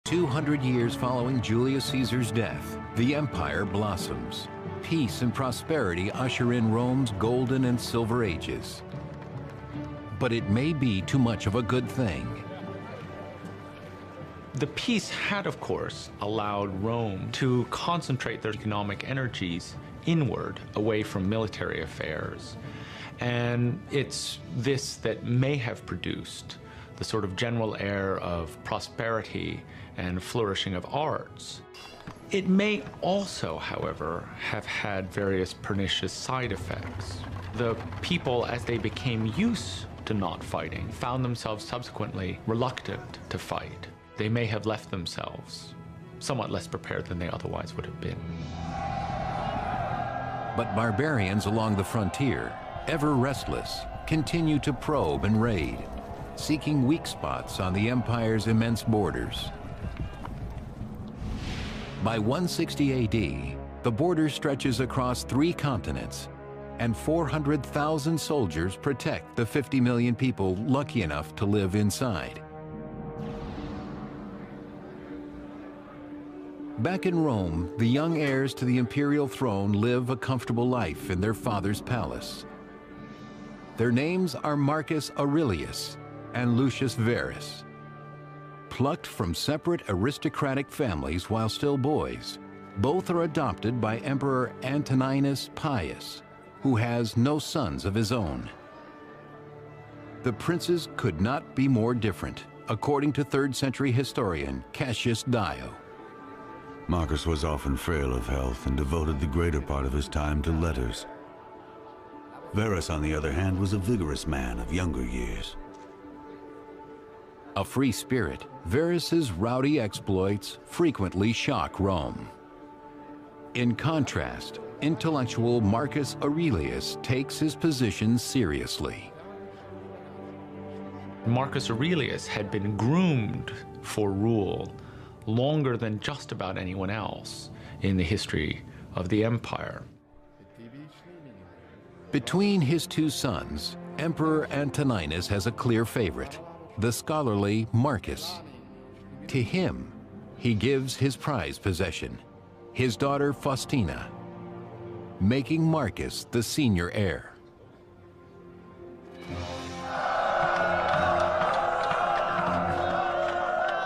200 years following Julius Caesar's death, the empire blossoms. Peace and prosperity usher in Rome's golden and silver ages. But it may be too much of a good thing. The peace had, of course, allowed Rome to concentrate their economic energies inward, away from military affairs. And it's this that may have produced the sort of general air of prosperity and flourishing of arts. It may also, however, have had various pernicious side effects. The people, as they became used to not fighting, found themselves subsequently reluctant to fight. They may have left themselves somewhat less prepared than they otherwise would have been. But barbarians along the frontier, ever restless, continue to probe and raid, seeking weak spots on the empire's immense borders. By 160 AD, the border stretches across 3 continents, and 400,000 soldiers protect the 50 million people lucky enough to live inside. Back in Rome, the young heirs to the imperial throne live a comfortable life in their father's palace. Their names are Marcus Aurelius and Lucius Verus. Plucked from separate aristocratic families while still boys, both are adopted by Emperor Antoninus Pius, who has no sons of his own. The princes could not be more different, according to 3rd century historian Cassius Dio. Marcus was often frail of health and devoted the greater part of his time to letters. Verus, on the other hand, was a vigorous man of younger years. A free spirit, Verus's rowdy exploits frequently shock Rome. In contrast, intellectual Marcus Aurelius takes his position seriously. Marcus Aurelius had been groomed for rule longer than just about anyone else in the history of the empire. Between his 2 sons, Emperor Antoninus has a clear favorite, the scholarly Marcus. To him, he gives his prized possession, his daughter Faustina, making Marcus the senior heir.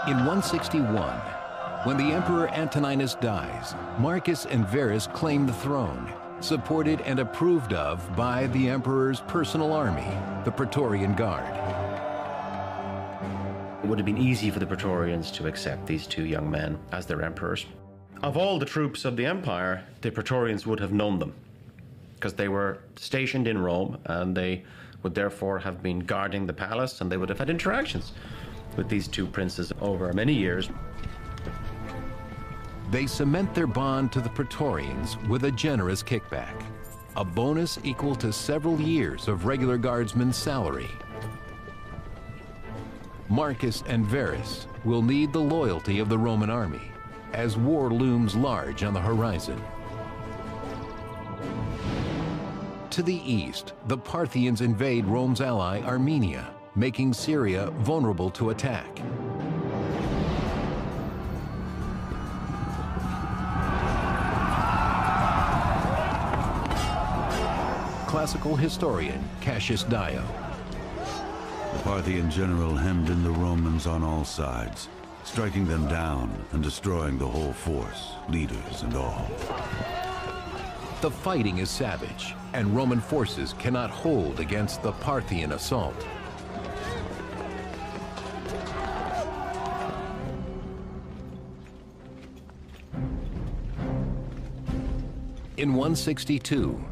In 161, when the Emperor Antoninus dies, Marcus and Verus claim the throne, supported and approved of by the emperor's personal army, the Praetorian Guard. It would have been easy for the Praetorians to accept these 2 young men as their emperors. Of all the troops of the empire, the Praetorians would have known them, because they were stationed in Rome, and they would therefore have been guarding the palace, and they would have had interactions with these 2 princes over many years. They cement their bond to the Praetorians with a generous kickback, a bonus equal to several years of regular guardsmen's salary. Marcus and Verus will need the loyalty of the Roman army as war looms large on the horizon. To the east, the Parthians invade Rome's ally Armenia, making Syria vulnerable to attack. Classical historian Cassius Dio. The Parthian general hemmed in the Romans on all sides, striking them down and destroying the whole force, leaders and all. The fighting is savage, and Roman forces cannot hold against the Parthian assault. In 162,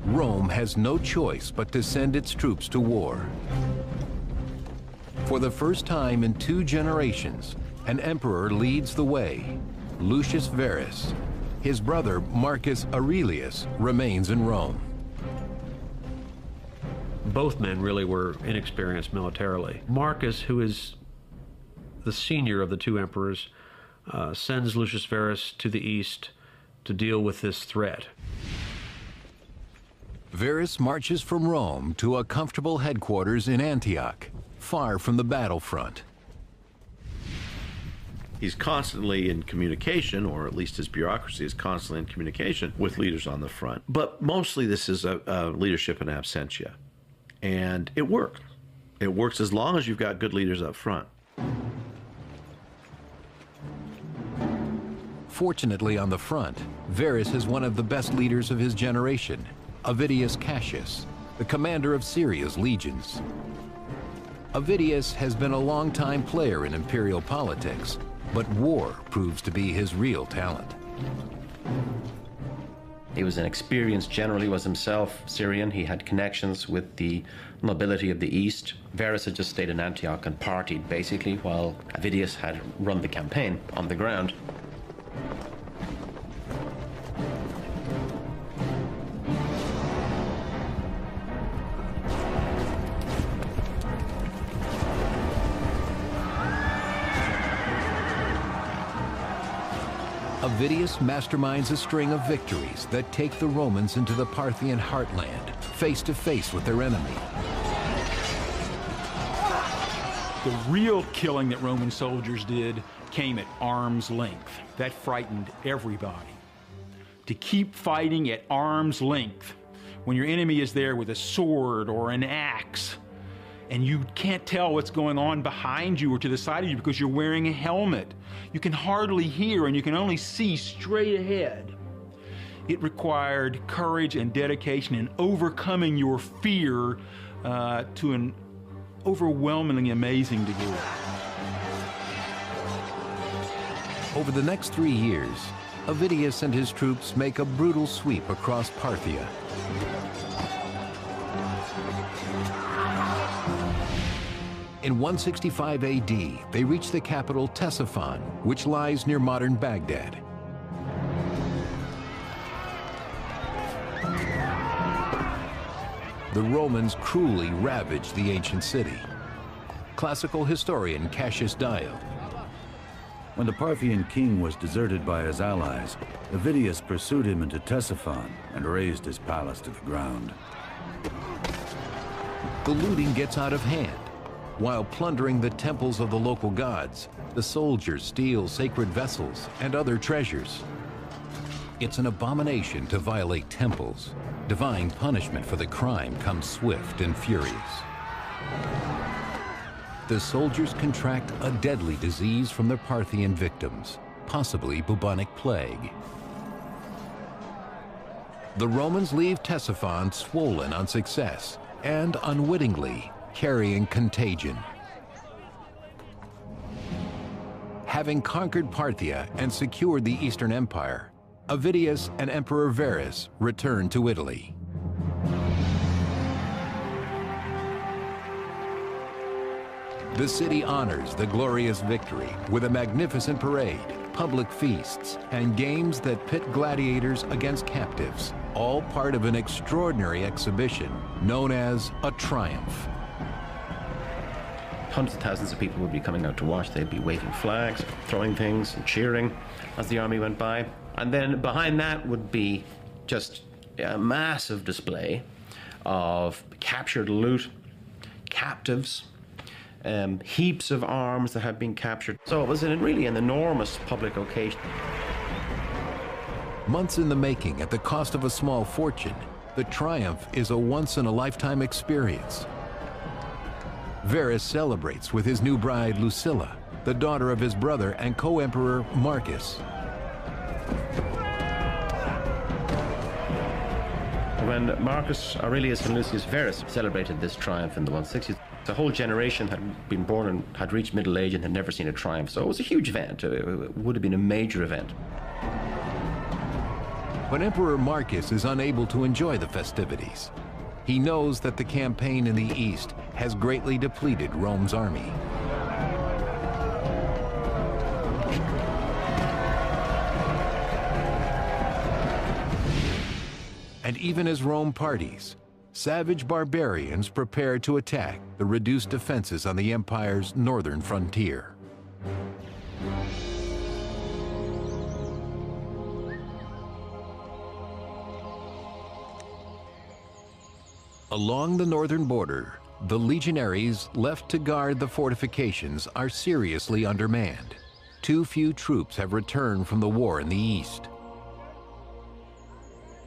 Rome has no choice but to send its troops to war. For the first time in 2 generations, an emperor leads the way, Lucius Verus. His brother, Marcus Aurelius, remains in Rome. Both men really were inexperienced militarily. Marcus, who is the senior of the 2 emperors, sends Lucius Verus to the east to deal with this threat. Verus marches from Rome to a comfortable headquarters in Antioch, far from the battlefront. He's constantly in communication, or at least his bureaucracy is constantly in communication with leaders on the front. But mostly this is a leadership in absentia. And it works. It works as long as you've got good leaders up front. Fortunately, on the front, Verus is one of the best leaders of his generation, Avidius Cassius, the commander of Syria's legions. Avidius has been a long-time player in imperial politics, but war proves to be his real talent. He was an experienced general. He was himself Syrian. He had connections with the nobility of the East. Verus had just stayed in Antioch and partied, basically, while Avidius had run the campaign on the ground. Avidius masterminds a string of victories that take the Romans into the Parthian heartland, face to face with their enemy. The real killing that Roman soldiers did came at arm's length. That frightened everybody. To keep fighting at arm's length when your enemy is there with a sword or an axe, and you can't tell what's going on behind you or to the side of you because you're wearing a helmet. You can hardly hear and you can only see straight ahead. It required courage and dedication and overcoming your fear to an overwhelmingly amazing degree. Over the next 3 years, Avidius and his troops make a brutal sweep across Parthia. In 165 AD, they reach the capital Ctesiphon, which lies near modern Baghdad. The Romans cruelly ravaged the ancient city. Classical historian Cassius Dio. When the Parthian king was deserted by his allies, Avidius pursued him into Ctesiphon and razed his palace to the ground. The looting gets out of hand. While plundering the temples of the local gods, the soldiers steal sacred vessels and other treasures. It's an abomination to violate temples. Divine punishment for the crime comes swift and furious. The soldiers contract a deadly disease from their Parthian victims, possibly bubonic plague. The Romans leave Ctesiphon swollen on success and unwittingly carrying contagion. Having conquered Parthia and secured the Eastern Empire, Avidius and Emperor Verus returned to Italy. The city honors the glorious victory with a magnificent parade, public feasts, and games that pit gladiators against captives, all part of an extraordinary exhibition known as a triumph. Hundreds of thousands of people would be coming out to watch. They'd be waving flags, throwing things, and cheering as the army went by. And then behind that would be just a massive display of captured loot, captives, heaps of arms that had been captured. So it was really an enormous public occasion. Months in the making at the cost of a small fortune, the triumph is a once-in-a-lifetime experience. Verus celebrates with his new bride Lucilla, the daughter of his brother and co-emperor Marcus. When Marcus Aurelius and Lucius Verus celebrated this triumph in the 160s, the whole generation had been born and had reached middle age and had never seen a triumph. So it was a huge event. It would have been a major event. When Emperor Marcus is unable to enjoy the festivities, he knows that the campaign in the East has greatly depleted Rome's army. And even as Rome parties, savage barbarians prepare to attack the reduced defenses on the empire's northern frontier. Along the northern border, the legionaries left to guard the fortifications are seriously undermanned. too few troops have returned from the war in the east.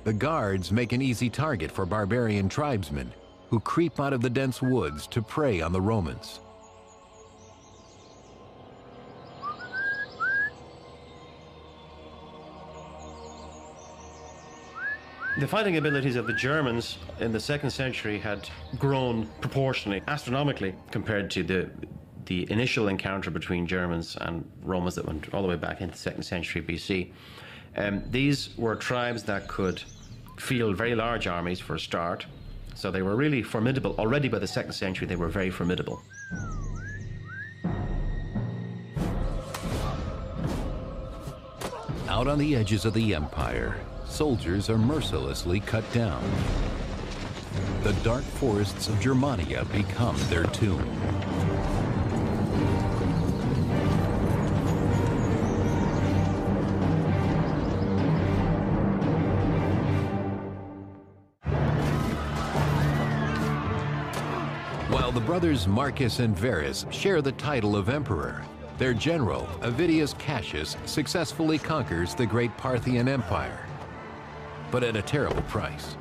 The guards make an easy target for barbarian tribesmen who creep out of the dense woods to prey on the Romans. The fighting abilities of the Germans in the 2nd century had grown proportionally, astronomically, compared to the initial encounter between Germans and Romans that went all the way back into the 2nd century BC. These were tribes that could field very large armies for a start, so they were really formidable. Already by the 2nd century, they were very formidable. Out on the edges of the empire, soldiers are mercilessly cut down. The dark forests of Germania become their tomb. While the brothers Marcus and Verus share the title of emperor, their general, Avidius Cassius, successfully conquers the great Parthian Empire, but at a terrible price.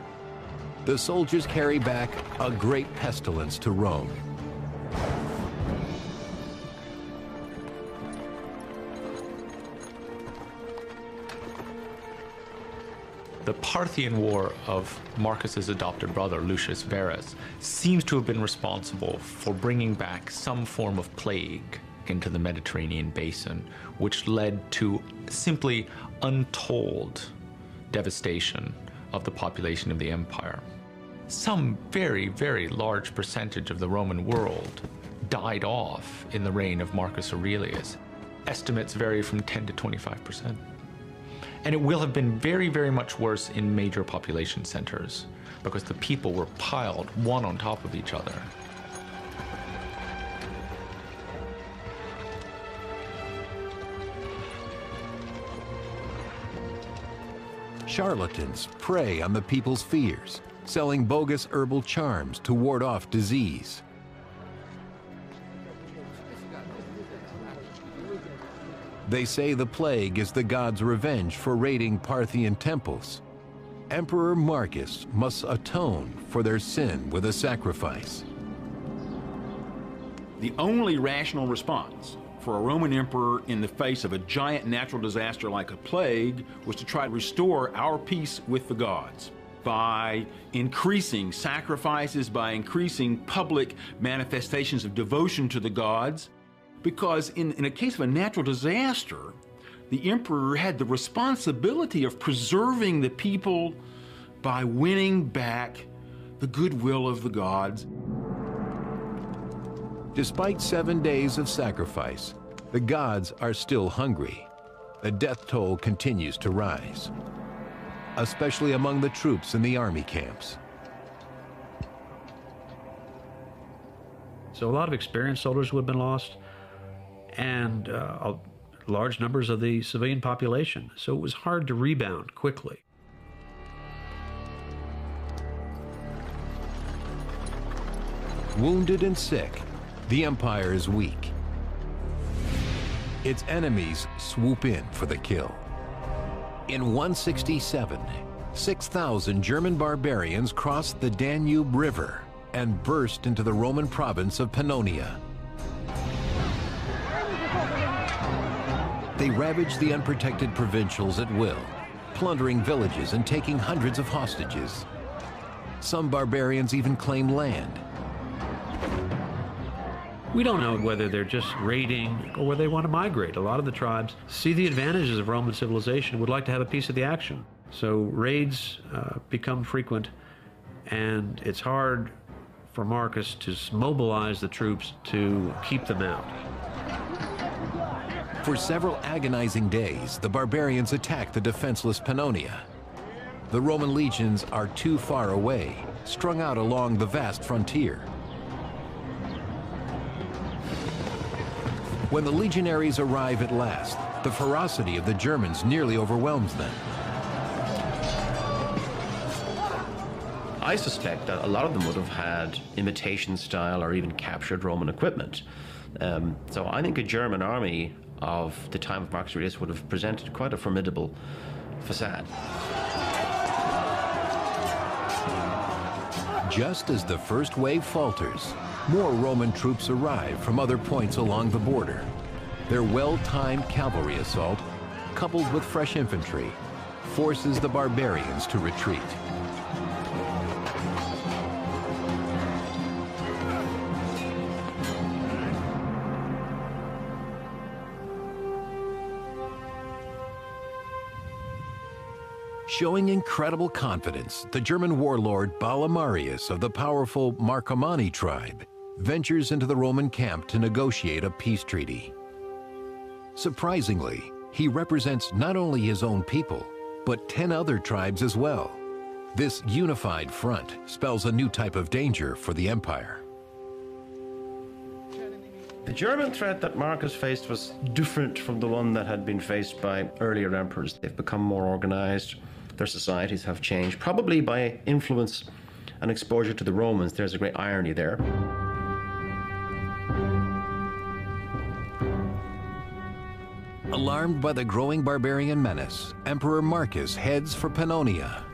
The soldiers carry back a great pestilence to Rome. The Parthian War of Marcus's adopted brother, Lucius Verus, seems to have been responsible for bringing back some form of plague into the Mediterranean basin, which led to simply untold devastation of the population of the empire. Some very, very large percentage of the Roman world died off in the reign of Marcus Aurelius. Estimates vary from 10 to 25%. And it will have been very, very much worse in major population centers because the people were piled one on top of each other. Charlatans prey on the people's fears, selling bogus herbal charms to ward off disease. They say the plague is the gods' revenge for raiding Parthian temples. Emperor Marcus must atone for their sin with a sacrifice. The only rational response for a Roman emperor in the face of a giant natural disaster like a plague was to try to restore our peace with the gods by increasing sacrifices, by increasing public manifestations of devotion to the gods. Because in a case of a natural disaster, the emperor had the responsibility of preserving the people by winning back the goodwill of the gods. Despite 7 days of sacrifice, the gods are still hungry. The death toll continues to rise, especially among the troops in the army camps. So a lot of experienced soldiers would have been lost, and large numbers of the civilian population. So it was hard to rebound quickly. Wounded and sick, the empire is weak. Its enemies swoop in for the kill. In 167, 6,000 German barbarians crossed the Danube River and burst into the Roman province of Pannonia. They ravaged the unprotected provincials at will, plundering villages and taking hundreds of hostages. Some barbarians even claim land. We don't know whether they're just raiding or whether they want to migrate. A lot of the tribes see the advantages of Roman civilization and would like to have a piece of the action. So raids become frequent, and it's hard for Marcus to mobilize the troops to keep them out. For several agonizing days, the barbarians attack the defenseless Pannonia. The Roman legions are too far away, strung out along the vast frontier. When the legionaries arrive at last, the ferocity of the Germans nearly overwhelms them. I suspect that a lot of them would have had imitation style or even captured Roman equipment. So I think a German army of the time of Marcus Aurelius would have presented quite a formidable facade. Just as the first wave falters, more Roman troops arrive from other points along the border. Their well-timed cavalry assault, coupled with fresh infantry, forces the barbarians to retreat. Showing incredible confidence, the German warlord Balamarius of the powerful Marcomanni tribe ventures into the Roman camp to negotiate a peace treaty. Surprisingly, he represents not only his own people, but 10 other tribes as well. This unified front spells a new type of danger for the empire. The German threat that Marcus faced was different from the one that had been faced by earlier emperors. They've become more organized. Their societies have changed, probably by influence and exposure to the Romans. There's a great irony there. Alarmed by the growing barbarian menace, Emperor Marcus heads for Pannonia.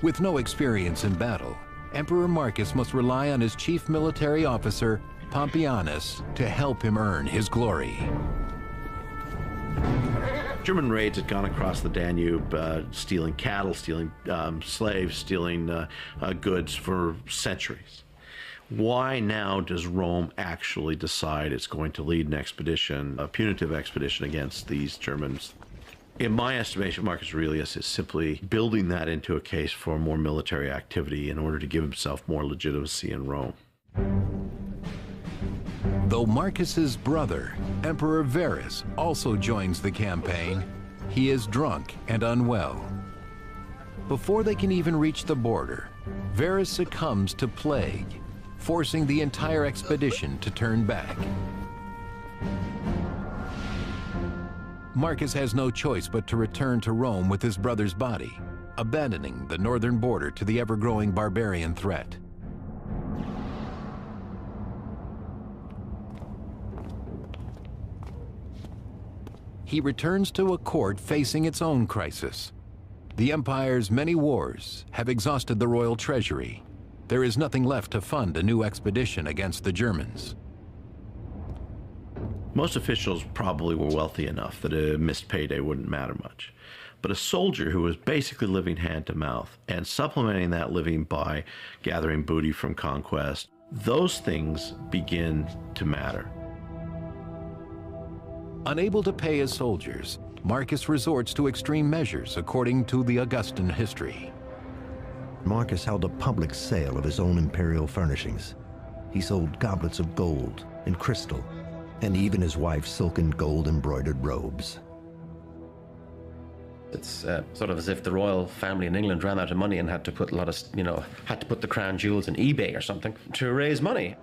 With no experience in battle, Emperor Marcus must rely on his chief military officer, Pompeianus, to help him earn his glory. German raids had gone across the Danube, stealing cattle, stealing slaves, stealing goods for centuries. Why now does Rome actually decide it's going to lead an expedition, a punitive expedition against these Germans? In my estimation, Marcus Aurelius is simply building that into a case for more military activity in order to give himself more legitimacy in Rome. Though Marcus's brother, Emperor Verus, also joins the campaign, he is drunk and unwell. Before they can even reach the border, Verus succumbs to plague, forcing the entire expedition to turn back. Marcus has no choice but to return to Rome with his brother's body, abandoning the northern border to the ever-growing barbarian threat. He returns to a court facing its own crisis. The empire's many wars have exhausted the royal treasury. There is nothing left to fund a new expedition against the Germans. Most officials probably were wealthy enough that a missed payday wouldn't matter much. But a soldier who was basically living hand to mouth and supplementing that living by gathering booty from conquest, those things begin to matter. Unable to pay his soldiers, Marcus resorts to extreme measures according to the Augustan history. Marcus held a public sale of his own imperial furnishings. He sold goblets of gold and crystal, and even his wife's silken gold embroidered robes. It's sort of as if the royal family in England ran out of money and had to put a lot of, had to put the crown jewels in eBay or something to raise money.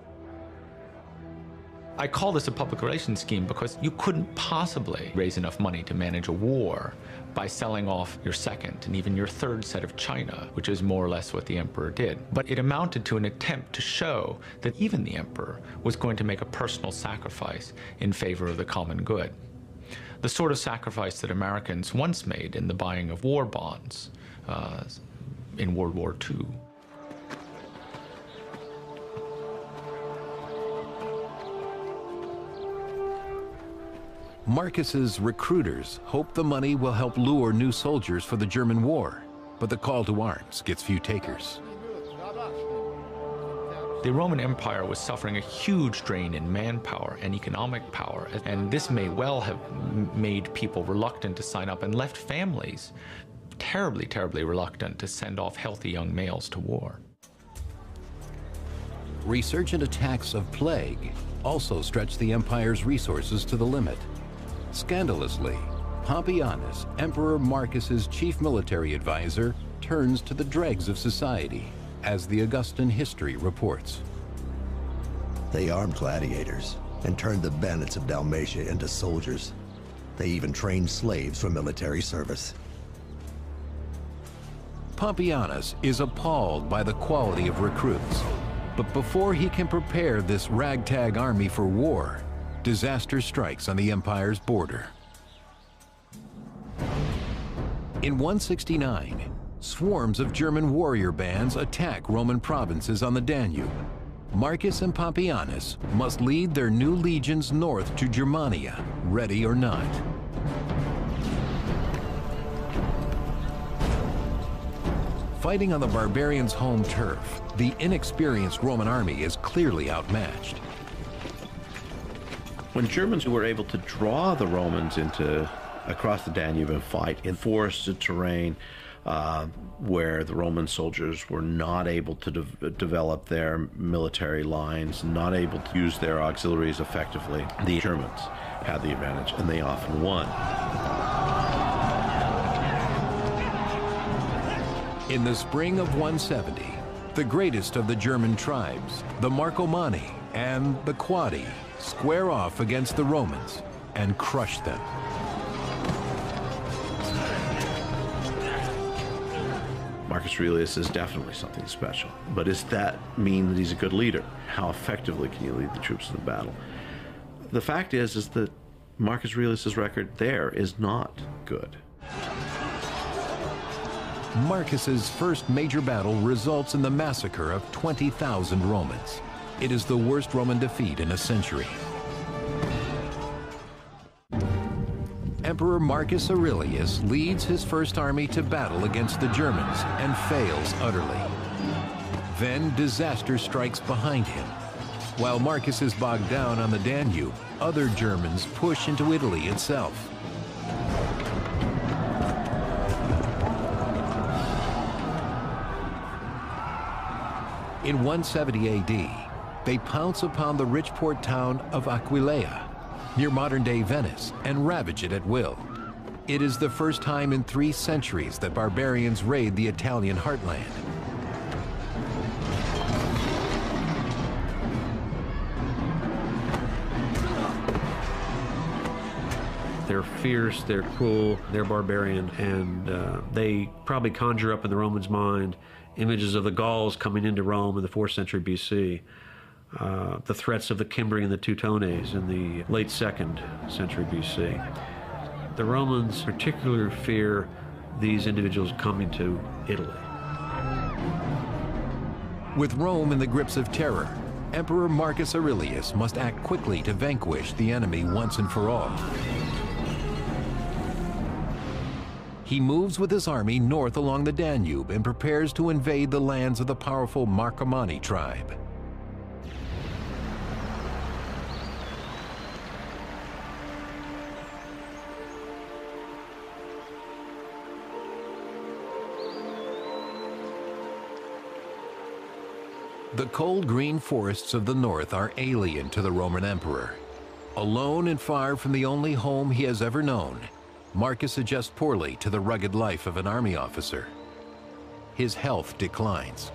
I call this a public relations scheme because you couldn't possibly raise enough money to manage a war by selling off your second and even your third set of china, which is more or less what the emperor did. But it amounted to an attempt to show that even the emperor was going to make a personal sacrifice in favor of the common good. The sort of sacrifice that Americans once made in the buying of war bonds in World War II. Marcus's recruiters hope the money will help lure new soldiers for the German war, but the call to arms gets few takers. The Roman Empire was suffering a huge drain in manpower and economic power, and this may well have made people reluctant to sign up and left families terribly, terribly reluctant to send off healthy young males to war. Resurgent attacks of plague also stretched the empire's resources to the limit. Scandalously, Pompeianus, Emperor Marcus's chief military advisor, turns to the dregs of society, as the Augustan history reports. They armed gladiators and turned the bandits of Dalmatia into soldiers. They even trained slaves for military service. Pompeianus is appalled by the quality of recruits, but before he can prepare this ragtag army for war, disaster strikes on the empire's border. In 169, swarms of German warrior bands attack Roman provinces on the Danube. Marcus and Papianus must lead their new legions north to Germania, ready or not. Fighting on the barbarians' home turf, the inexperienced Roman army is clearly outmatched. When Germans were able to draw the Romans across the Danube and fight in forested terrain, where the Roman soldiers were not able to develop their military lines, not able to use their auxiliaries effectively, the Germans had the advantage, and they often won. In the spring of 170, the greatest of the German tribes, the Marcomanni and the Quadi, square off against the Romans and crush them. Marcus Aurelius is definitely something special, but does that mean that he's a good leader? How effectively can you lead the troops in the battle? The fact is that Marcus Aurelius's record there is not good. Marcus's first major battle results in the massacre of 20,000 Romans. It is the worst Roman defeat in a century. Emperor Marcus Aurelius leads his first army to battle against the Germans and fails utterly. Then disaster strikes behind him. While Marcus is bogged down on the Danube, other Germans push into Italy itself. In 170 AD, they pounce upon the rich port town of Aquileia, near modern-day Venice, and ravage it at will. It is the first time in 3 centuries that barbarians raid the Italian heartland. They're fierce, they're cruel, they're barbarian, and they probably conjure up in the Romans' mind images of the Gauls coming into Rome in the 4th century BC. The threats of the Cimbri and the Teutones in the late 2nd century BC. The Romans particularly fear these individuals coming to Italy. With Rome in the grips of terror, Emperor Marcus Aurelius must act quickly to vanquish the enemy once and for all. He moves with his army north along the Danube and prepares to invade the lands of the powerful Marcomanni tribe. The cold green forests of the north are alien to the Roman emperor. Alone and far from the only home he has ever known, Marcus adjusts poorly to the rugged life of an army officer. His health declines.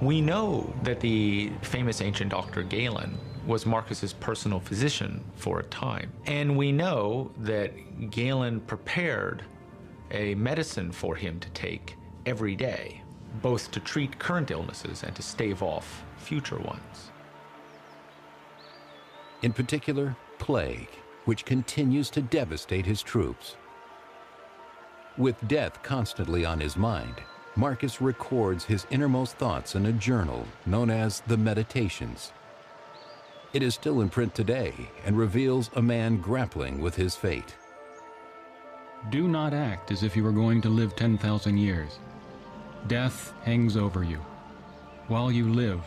We know that the famous ancient doctor Galen was Marcus's personal physician for a time. And we know that Galen prepared a medicine for him to take every day, both to treat current illnesses and to stave off future ones. In particular, plague, which continues to devastate his troops. With death constantly on his mind, Marcus records his innermost thoughts in a journal known as the Meditations. It is still in print today and reveals a man grappling with his fate. Do not act as if you were going to live 10,000 years. Death hangs over you. While you live,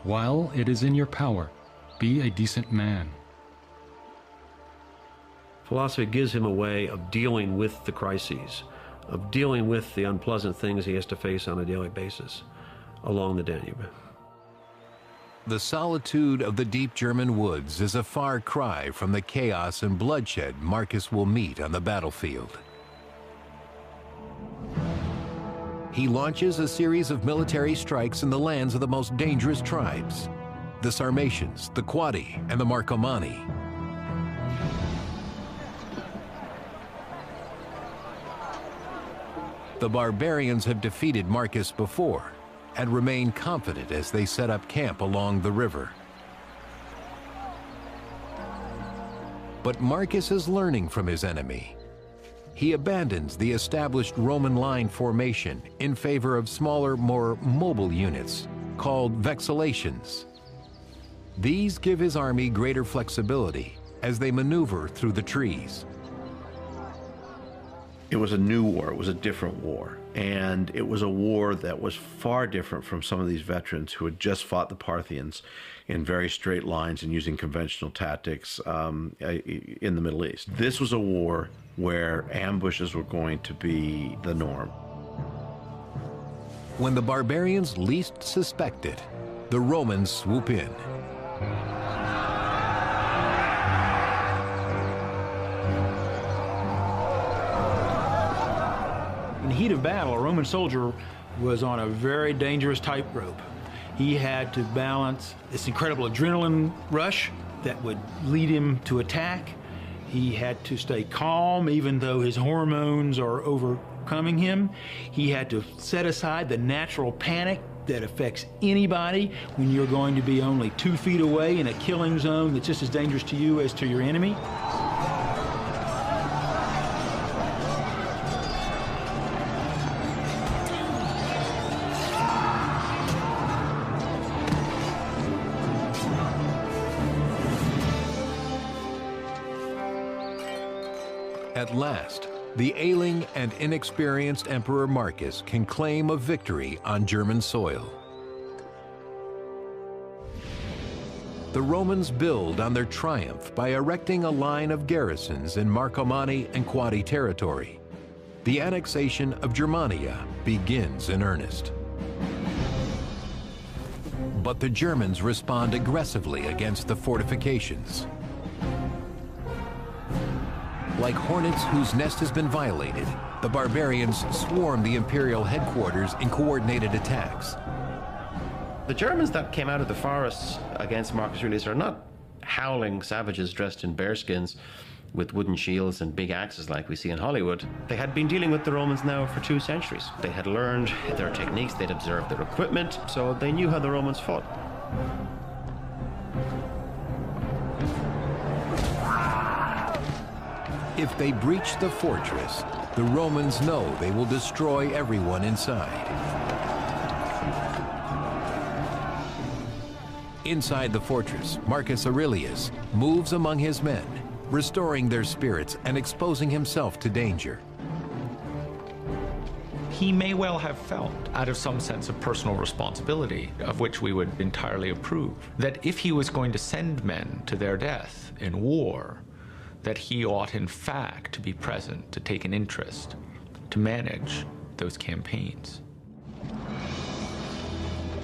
while it is in your power, be a decent man. Philosophy gives him a way of dealing with the crises, of dealing with the unpleasant things he has to face on a daily basis along the Danube. The solitude of the deep German woods is a far cry from the chaos and bloodshed Marcus will meet on the battlefield. He launches a series of military strikes in the lands of the most dangerous tribes, the Sarmatians, the Quadi, and the Marcomanni. The barbarians have defeated Marcus before and remain confident as they set up camp along the river. But Marcus is learning from his enemy. He abandons the established Roman line formation in favor of smaller, more mobile units called vexellations. These give his army greater flexibility as they maneuver through the trees. It was a new war. It was a different war. And it was a war that was far different from some of these veterans who had just fought the Parthians in very straight lines and using conventional tactics in the Middle East. This was a war where ambushes were going to be the norm. When the barbarians least suspect it, the Romans swoop in. In the heat of battle, a Roman soldier was on a very dangerous tightrope. He had to balance this incredible adrenaline rush that would lead him to attack. He had to stay calm even though his hormones are overcoming him. He had to set aside the natural panic that affects anybody when you're going to be only 2 feet away in a killing zone that's just as dangerous to you as to your enemy. At last, the ailing and inexperienced Emperor Marcus can claim a victory on German soil. The Romans build on their triumph by erecting a line of garrisons in Marcomanni and Quadi territory. The annexation of Germania begins in earnest. But the Germans respond aggressively against the fortifications. Like hornets whose nest has been violated, the barbarians swarm the imperial headquarters in coordinated attacks. The Germans that came out of the forests against Marcus Aurelius are not howling savages dressed in bearskins with wooden shields and big axes like we see in Hollywood. They had been dealing with the Romans now for 2 centuries. They had learned their techniques, they'd observed their equipment, so they knew how the Romans fought. If they breach the fortress, the Romans know they will destroy everyone inside. Inside the fortress, Marcus Aurelius moves among his men, restoring their spirits and exposing himself to danger. He may well have felt, out of some sense of personal responsibility, of which we would entirely approve, that if he was going to send men to their death in war, that he ought in fact to be present, to take an interest, to manage those campaigns.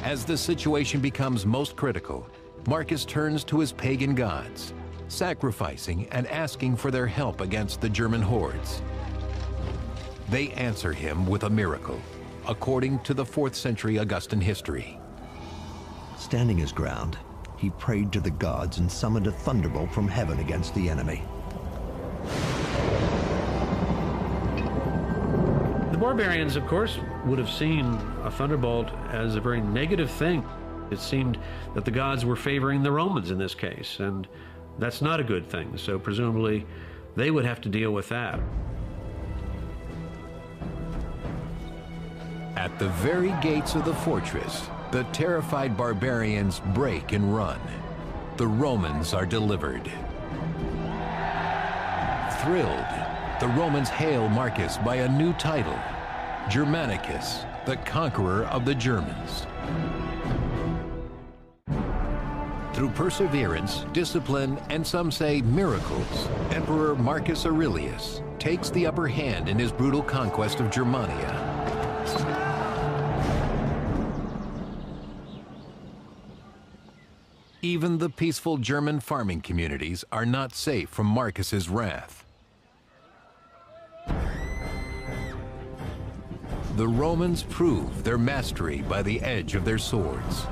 As the situation becomes most critical, Marcus turns to his pagan gods, sacrificing and asking for their help against the German hordes. They answer him with a miracle, according to the 4th century Augustan history. Standing his ground, he prayed to the gods and summoned a thunderbolt from heaven against the enemy. The barbarians, of course, would have seen a thunderbolt as a very negative thing. It seemed that the gods were favoring the Romans in this case, and that's not a good thing, so presumably they would have to deal with that. At the very gates of the fortress, the terrified barbarians break and run. The Romans are delivered. Thrilled, the Romans hail Marcus by a new title, Germanicus, the conqueror of the Germans. Through perseverance, discipline, and some say miracles, Emperor Marcus Aurelius takes the upper hand in his brutal conquest of Germania. Even the peaceful German farming communities are not safe from Marcus's wrath. The Romans prove their mastery by the edge of their swords.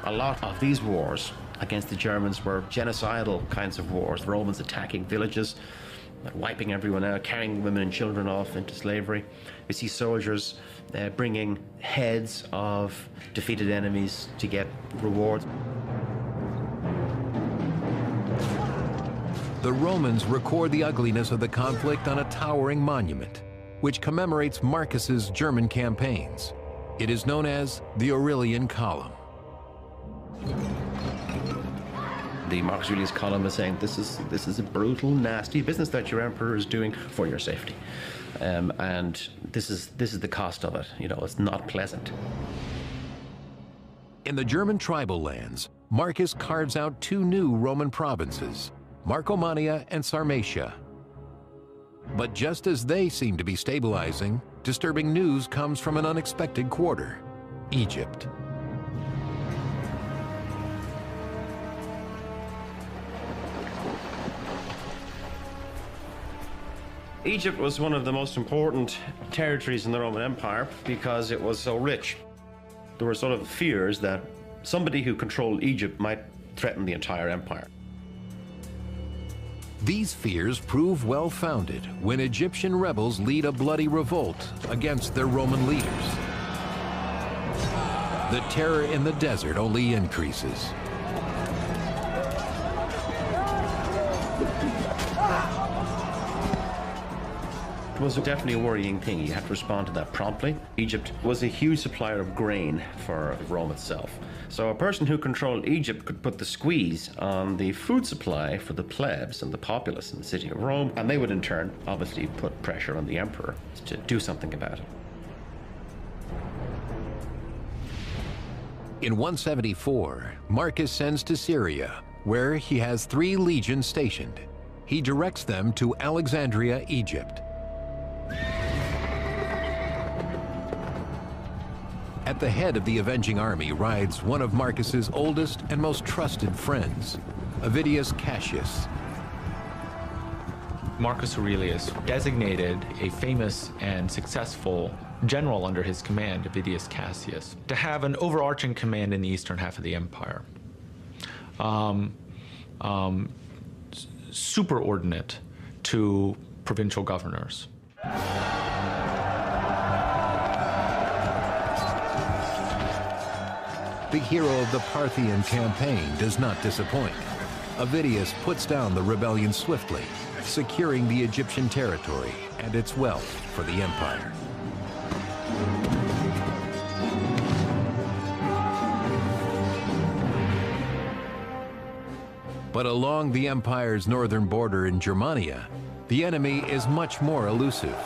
A lot of these wars against the Germans were genocidal kinds of wars. Romans attacking villages, wiping everyone out, carrying women and children off into slavery. We see soldiers bringing heads of defeated enemies to get rewards. The Romans record the ugliness of the conflict on a towering monument, which commemorates Marcus's German campaigns. It is known as the Aurelian Column. The Marcus Aurelius column is saying this is a brutal, nasty business that your emperor is doing for your safety, and this is the cost of it. You know, it's not pleasant. In the German tribal lands, Marcus carves out two new Roman provinces, Marcomannia and Sarmatia. But just as they seem to be stabilizing, disturbing news comes from an unexpected quarter, Egypt. Egypt was one of the most important territories in the Roman Empire because it was so rich. There were sort of fears that somebody who controlled Egypt might threaten the entire empire. These fears prove well-founded when Egyptian rebels lead a bloody revolt against their Roman leaders. The terror in the desert only increases. It was definitely a worrying thing. You had to respond to that promptly. Egypt was a huge supplier of grain for Rome itself. So a person who controlled Egypt could put the squeeze on the food supply for the plebs and the populace in the city of Rome, and they would in turn obviously put pressure on the emperor to do something about it. In 174, Marcus sends to Syria, where he has 3 legions stationed. He directs them to Alexandria, Egypt. At the head of the avenging army rides one of Marcus's oldest and most trusted friends, Avidius Cassius. Marcus Aurelius designated a famous and successful general under his command, Avidius Cassius, to have an overarching command in the eastern half of the empire. Superordinate to provincial governors. The hero of the Parthian campaign does not disappoint. Avidius puts down the rebellion swiftly, securing the Egyptian territory and its wealth for the empire. But along the empire's northern border in Germania, the enemy is much more elusive.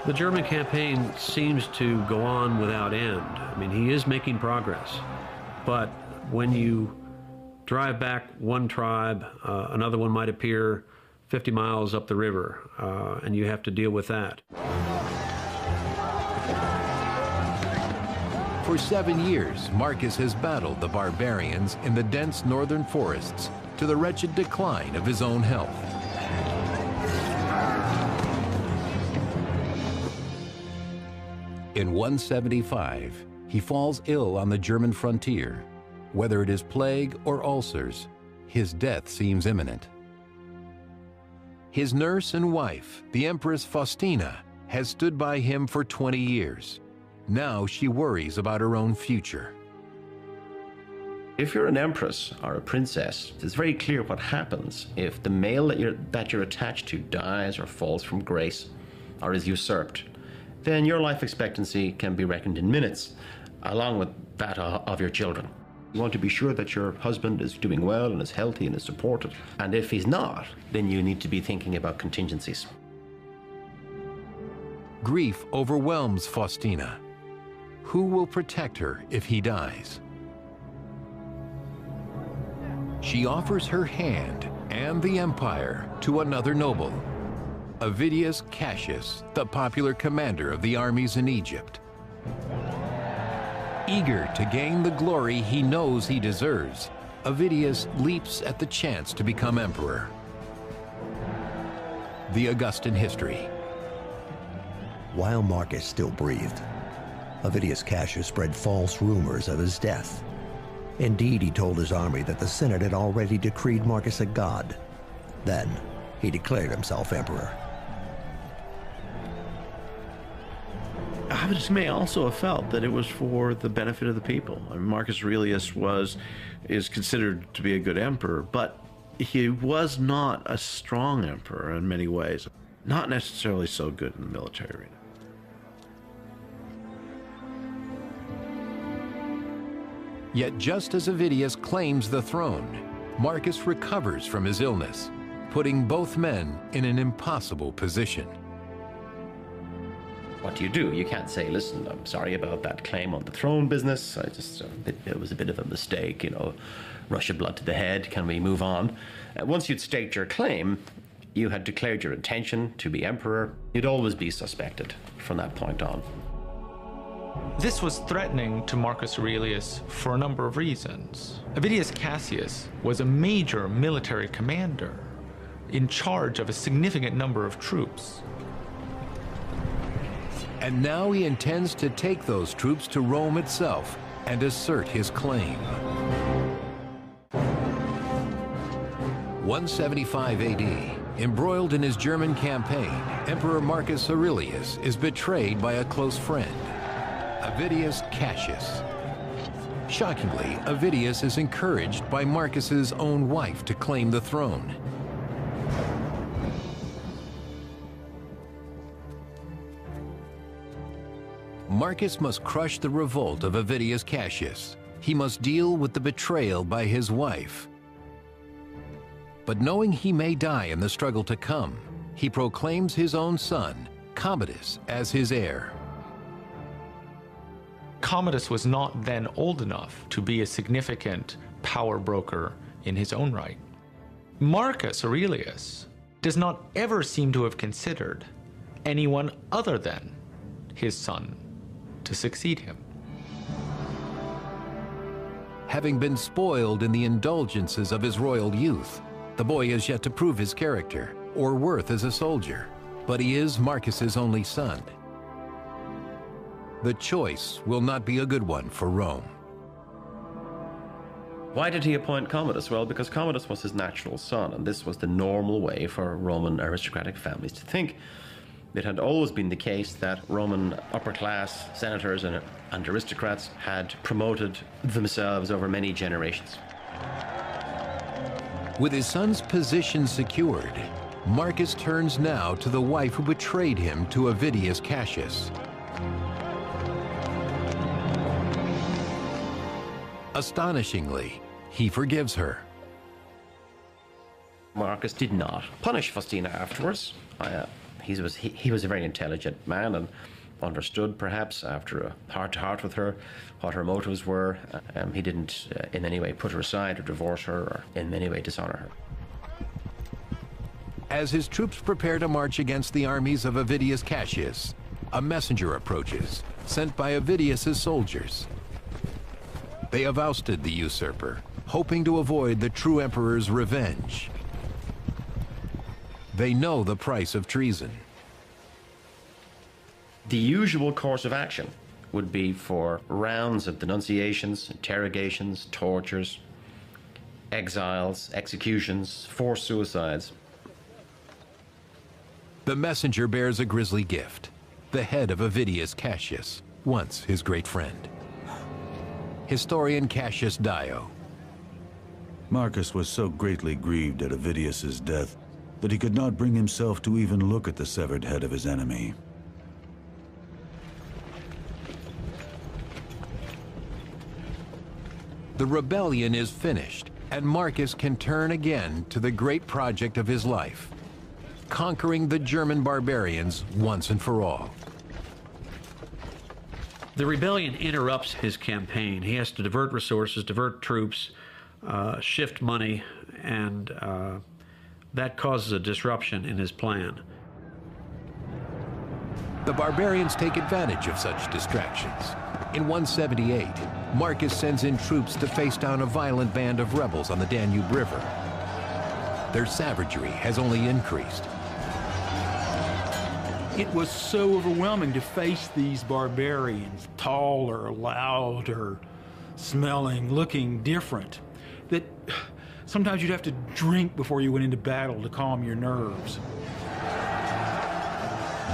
The German campaign seems to go on without end. I mean, he is making progress. But when you drive back one tribe, another one might appear 50 miles up the river, and you have to deal with that. For 7 years, Marcus has battled the barbarians in the dense northern forests to the wretched decline of his own health. In 175, he falls ill on the German frontier. Whether it is plague or ulcers, his death seems imminent. His nurse and wife, the Empress Faustina, has stood by him for 20 years. Now she worries about her own future. If you're an empress or a princess, it's very clear what happens if the male that you're attached to dies or falls from grace or is usurped. Then your life expectancy can be reckoned in minutes, along with that of your children. You want to be sure that your husband is doing well and is healthy and is supported. And if he's not, then you need to be thinking about contingencies. Grief overwhelms Faustina. Who will protect her if he dies? She offers her hand and the empire to another noble, Avidius Cassius, the popular commander of the armies in Egypt. Eager to gain the glory he knows he deserves, Avidius leaps at the chance to become emperor. The Augustan history. While Marcus still breathed, Avidius Cassius spread false rumors of his death. Indeed, he told his army that the Senate had already decreed Marcus a god. Then, he declared himself emperor. Commodus may also have felt that it was for the benefit of the people. I mean, Marcus Aurelius is considered to be a good emperor, but he was not a strong emperor in many ways. Not necessarily so good in the military arena. Yet just as Avidius claims the throne, Marcus recovers from his illness, putting both men in an impossible position. What do? You can't say, listen, I'm sorry about that claim on the throne business. It was a bit of a mistake, rush of blood to the head. Can we move on? Once you'd staked your claim, you had declared your intention to be emperor. You'd always be suspected from that point on. This was threatening to Marcus Aurelius for a number of reasons. Avidius Cassius was a major military commander in charge of a significant number of troops. And now he intends to take those troops to Rome itself and assert his claim. 175 AD, embroiled in his German campaign, Emperor Marcus Aurelius is betrayed by a close friend, Avidius Cassius. Shockingly, Avidius is encouraged by Marcus's own wife to claim the throne. Marcus must crush the revolt of Avidius Cassius. He must deal with the betrayal by his wife. But knowing he may die in the struggle to come, he proclaims his own son, Commodus, as his heir. Commodus was not then old enough to be a significant power broker in his own right. Marcus Aurelius does not ever seem to have considered anyone other than his son to succeed him. Having been spoiled in the indulgences of his royal youth, the boy has yet to prove his character or worth as a soldier, but he is Marcus's only son. The choice will not be a good one for Rome. Why did he appoint Commodus? Well, because Commodus was his natural son, and this was the normal way for Roman aristocratic families to think. It had always been the case that Roman upper-class senators and aristocrats had promoted themselves over many generations. With his son's position secured, Marcus turns now to the wife who betrayed him to Avidius Cassius. Astonishingly, he forgives her. Marcus did not punish Faustina afterwards. He was a very intelligent man and understood, perhaps, after a heart-to-heart with her, what her motives were. He didn't in any way put her aside or divorce her or in any way dishonor her. As his troops prepare to march against the armies of Avidius Cassius, a messenger approaches, sent by Avidius's soldiers. They have ousted the usurper, hoping to avoid the true emperor's revenge. They know the price of treason. The usual course of action would be for rounds of denunciations, interrogations, tortures, exiles, executions, forced suicides. The messenger bears a grisly gift, the head of Avidius Cassius, once his great friend. Historian Cassius Dio. Marcus was so greatly grieved at Avidius's death that he could not bring himself to even look at the severed head of his enemy. The rebellion is finished, and Marcus can turn again to the great project of his life, conquering the German barbarians once and for all. The rebellion interrupts his campaign. He has to divert resources, divert troops, shift money, and that causes a disruption in his plan. The barbarians take advantage of such distractions. In 178, Marcus sends in troops to face down a violent band of rebels on the Danube River. Their savagery has only increased. It was so overwhelming to face these barbarians, taller, louder, smelling, looking different, that Sometimes you'd have to drink before you went into battle to calm your nerves.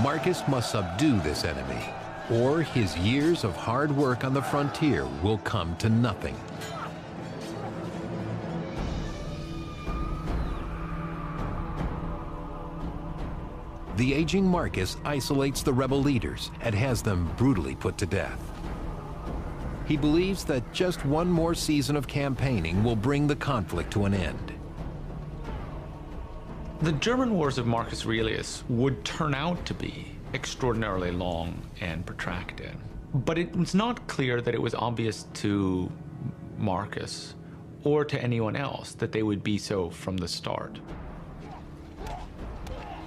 Marcus must subdue this enemy, or his years of hard work on the frontier will come to nothing. The aging Marcus isolates the rebel leaders and has them brutally put to death. He believes that just one more season of campaigning will bring the conflict to an end. The German wars of Marcus Aurelius would turn out to be extraordinarily long and protracted. But it was not clear that it was obvious to Marcus or to anyone else that they would be so from the start.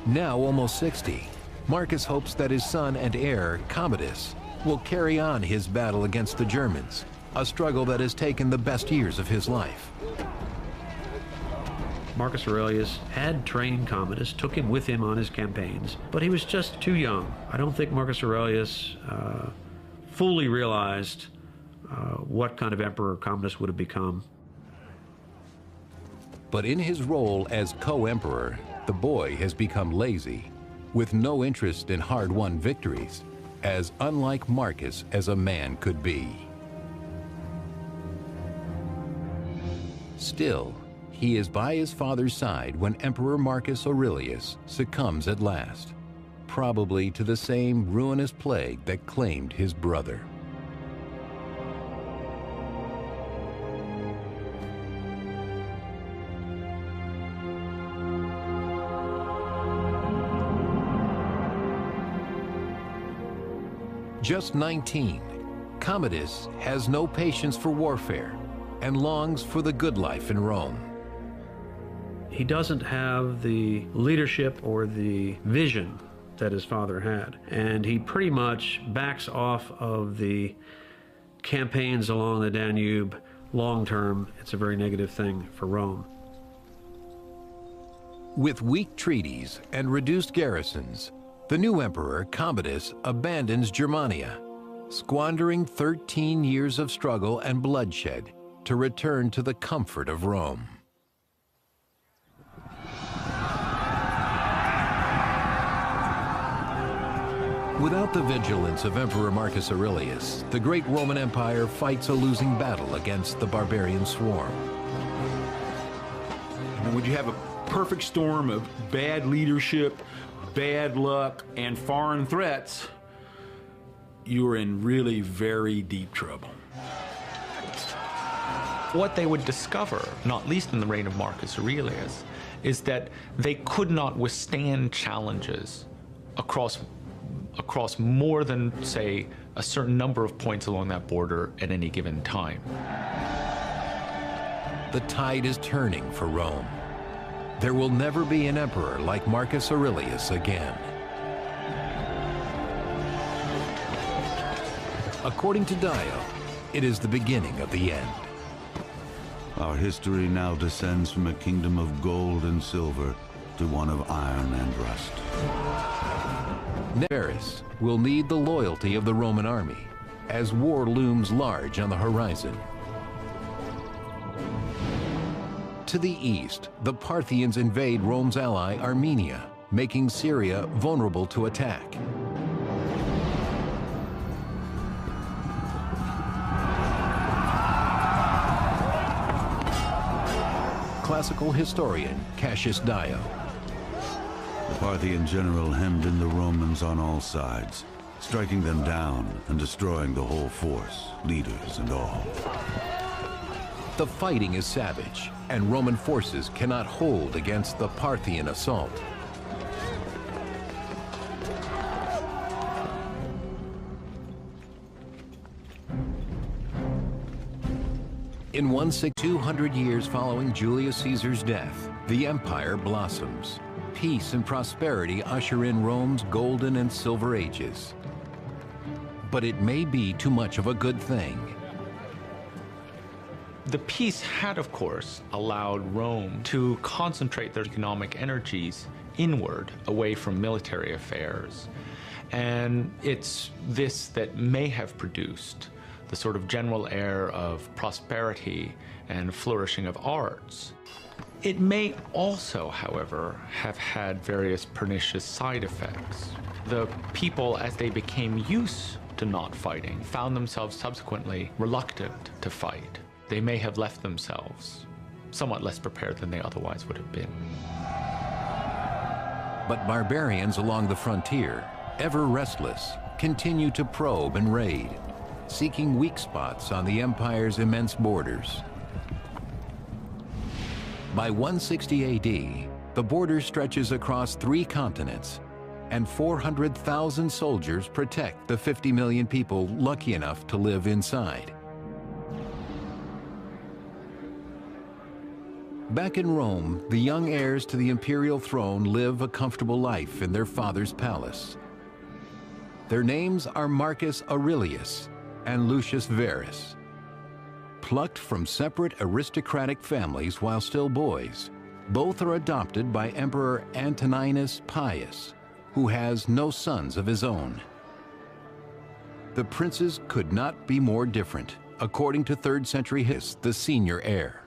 Now almost 60, Marcus hopes that his son and heir, Commodus, will carry on his battle against the Germans, a struggle that has taken the best years of his life. Marcus Aurelius had trained Commodus, took him with him on his campaigns, but he was just too young. I don't think Marcus Aurelius fully realized what kind of emperor Commodus would have become. But in his role as co-emperor, the boy has become lazy, with no interest in hard-won victories, as unlike Marcus as a man could be. Still, he is by his father's side when Emperor Marcus Aurelius succumbs at last, probably to the same ruinous plague that claimed his brother. Just 19, Commodus has no patience for warfare and longs for the good life in Rome. He doesn't have the leadership or the vision that his father had, and he pretty much backs off of the campaigns along the Danube long term. It's a very negative thing for Rome. With weak treaties and reduced garrisons, the new emperor, Commodus, abandons Germania, squandering 13 years of struggle and bloodshed to return to the comfort of Rome. Without the vigilance of Emperor Marcus Aurelius, the great Roman Empire fights a losing battle against the barbarian swarm. And when you have a perfect storm of bad leadership, bad luck, and foreign threats, you're in really very deep trouble. What they would discover, not least in the reign of Marcus Aurelius, is that they could not withstand challenges across more than, say, a certain number of points along that border at any given time. The tide is turning for Rome. There will never be an emperor like Marcus Aurelius again. According to Dio, it is the beginning of the end. Our history now descends from a kingdom of gold and silver to one of iron and rust. Varus will need the loyalty of the Roman army as war looms large on the horizon. To the east, the Parthians invade Rome's ally Armenia, making Syria vulnerable to attack. Classical historian Cassius Dio. The Parthian general hemmed in the Romans on all sides, striking them down and destroying the whole force, leaders and all. The fighting is savage, and Roman forces cannot hold against the Parthian assault. In 200 years following Julius Caesar's death, the empire blossoms. Peace and prosperity usher in Rome's golden and silver ages. But it may be too much of a good thing. The peace had, of course, allowed Rome to concentrate their economic energies inward, away from military affairs. And it's this that may have produced the sort of general air of prosperity and flourishing of arts. It may also, however, have had various pernicious side effects. The people, as they became used to not fighting, found themselves subsequently reluctant to fight. They may have left themselves somewhat less prepared than they otherwise would have been. But barbarians along the frontier, ever restless, continue to probe and raid, seeking weak spots on the empire's immense borders. By 160 AD, the border stretches across 3 continents, and 400,000 soldiers protect the 50 million people lucky enough to live inside. Back in Rome, the young heirs to the imperial throne live a comfortable life in their father's palace. Their names are Marcus Aurelius and Lucius Verus. Plucked from separate aristocratic families while still boys, both are adopted by Emperor Antoninus Pius, who has no sons of his own. The princes could not be more different, according to 3rd century His, the senior heir.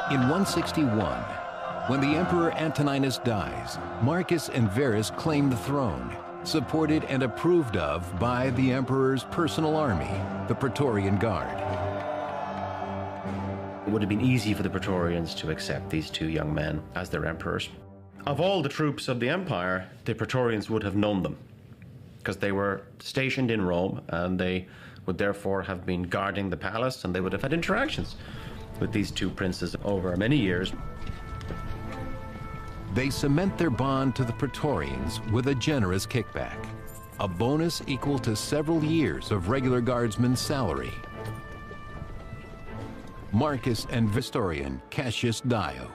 In 161, when the Emperor Antoninus dies, Marcus and Verus claim the throne, supported and approved of by the emperor's personal army, the Praetorian Guard. It would have been easy for the Praetorians to accept these 2 young men as their emperors. Of all the troops of the empire, the Praetorians would have known them, because they were stationed in Rome, and they would therefore have been guarding the palace, and they would have had interactions with these 2 princes over many years. They cement their bond to the Praetorians with a generous kickback, a bonus equal to several years of regular guardsmen's salary. Marcus and historian Cassius Dio.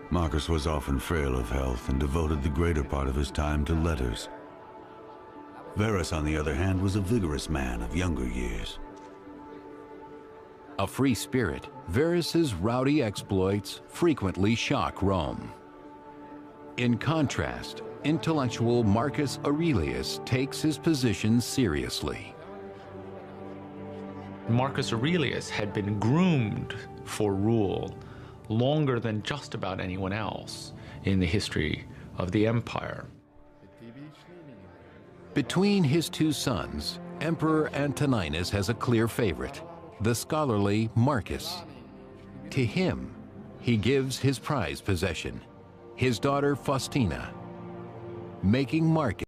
Marcus was often frail of health and devoted the greater part of his time to letters. Verus, on the other hand, was a vigorous man of younger years. A free spirit, Verus's rowdy exploits frequently shock Rome. In contrast, intellectual Marcus Aurelius takes his position seriously. Marcus Aurelius had been groomed for rule longer than just about anyone else in the history of the empire. Between his 2 sons, Emperor Antoninus has a clear favorite, the scholarly Marcus. To him, he gives his prized possession, his daughter Faustina, making Marcus